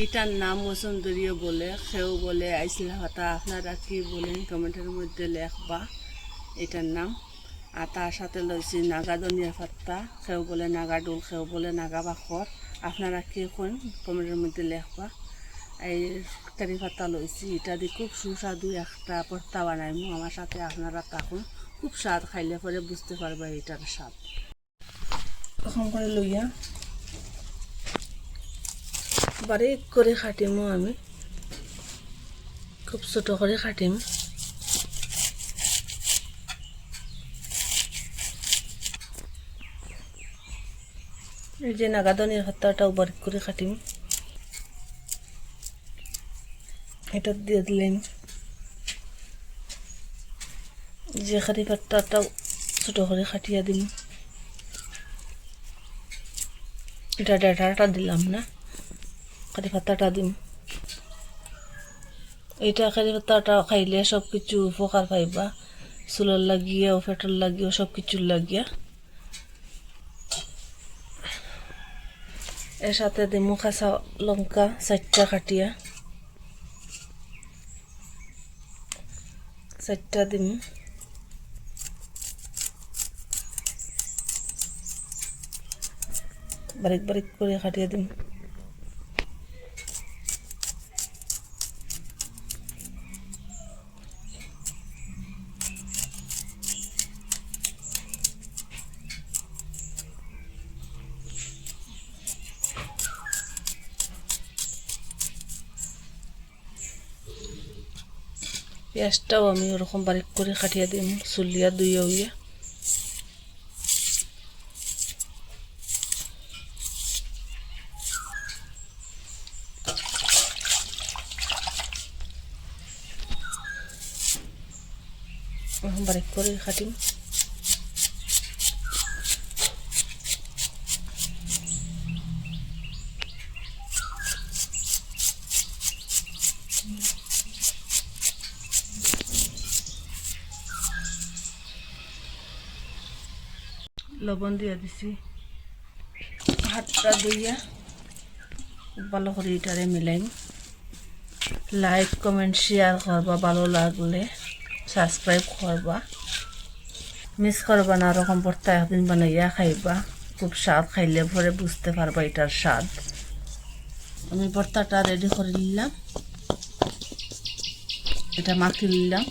এটার নাম মসুন্দরীয় বলে, কেউ বলে আইসলা পাতা। আপনারা কি বলেন কমেন্টের মধ্যে লেখবা এটার নাম। আর তার সাথে লইছি নাগা ধনিয়া পাতা, কেউ বলে নাগা ডোল, কেউ বলে নাগা বাখর। আপনারা কি কোন কমেন্টের মধ্যে লেখবা। এই কারি পাতা লইছি, এটা দিয়ে খুব সুস্বাদু একটা ভর্তা বানাইমু। আমার সাথে আপনারা থাকুন, খুব স্বাদ, খাইলে পরে বুঝতে পারবা এটার স্বাদ। কখন করে লইয়া বারিক করে কাটিমু, আমি খুব ছোট করে কাটিম। এই যে নাগা ধনিয়া পাতাটাও বারিক করে কাটিম, এটা দিয়ে দিলেন। যে কারি পাতাটাও ছোট করে কাটিয়া দিম। এটা ডাটাটা দিলাম না, কারি পাতাটা দিম। এইটা কারি পাতাটা খাইলে সব কিছু উপকার পাইবা, চুলের লাগিয়া, পেটের লাগিয়া, সব কিছুর লাগিয়া। এর সাথে দিমু কাঁচা লঙ্কা 4টা কাটিয়া, 4টা দিম। বারিক বারিক করে কাটিয়ে দিম। পেঁয়াজটাও আমি ওরকম বারিক করে কাটিয়ে দিম, চুলিয়া দুইয়া উইয়া। বারিক করে কাটিম। লবণ দিয়ে দিছি, হাতটা ধুইয়া ভালো করে এটারে মিলাইম। লাইক কমেন্ট শেয়ার করবা, ভালো লাগলে সাবস্ক্রাইব করবা, মিস করবা না। এরকম ভর্তা একদিন বানাইয়া খাইবা, খুব স্বাদ, খাইলে পরে বুঝতে পারবা এটার স্বাদ। আমি ভর্তাটা রেডি করে নিলাম, এটা মাখি নিলাম।